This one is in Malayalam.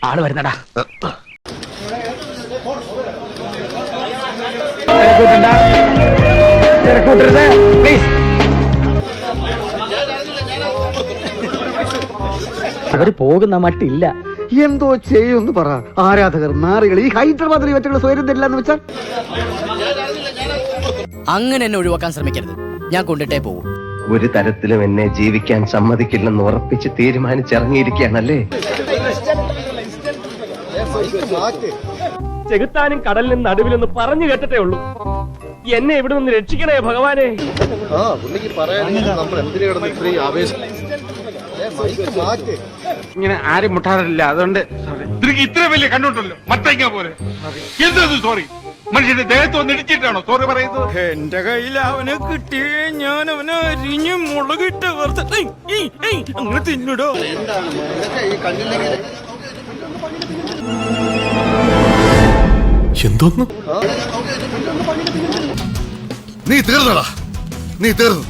ആള് വരുന്നടാ. അവര് പോകുന്ന മട്ടില്ല. എന്തോ ചെയ്യുമെന്ന് പറ. ആരാധകർ, നാറികൾ, ഈ ഹൈദരാബാദിൽ ഇവറ്റുകൾ സ്വയം തരില്ലെന്ന് വെച്ചാൽ അങ്ങനെ എന്നെ ഒഴിവാക്കാൻ ശ്രമിക്കരുത്. ഞാൻ കൊണ്ടിട്ടേ പോകും. ഒരു തരത്തിലും എന്നെ ജീവിക്കാൻ സമ്മതിക്കില്ലെന്ന് ഉറപ്പിച്ച് തീരുമാനിച്ചിറങ്ങിയിരിക്കുകയാണല്ലേ. ചെകുത്താനും കടലിനും നടുവിലൊന്ന് പറഞ്ഞു കേട്ടിട്ടേ ഉള്ളൂ. എന്നെ ഇവിടെ നിന്ന് രക്ഷിക്കണേ ഭഗവാനെ. ഇങ്ങനെ ആരും മുട്ടാറില്ല, അതുകൊണ്ട് ഇത്ര വലിയ കണ്ടുണ്ടല്ലോ മത്തങ്ങ പോലെ. എന്തത് സോറി? മനുഷ്യന്റെ ദേഹത്ത് വന്ന് ഇടിച്ചിട്ടാണോ സോറി പറയുന്നത്? എന്റെ കയ്യിൽ അവനെ കിട്ടിയേ ഞാൻ അവനെ അരിഞ്ഞ് മുളകിട്ട് അങ്ങനെ തിന്നിടോ. എന്തോന്ന്? നീ തീർന്നടാ, നീ തീർന്നു.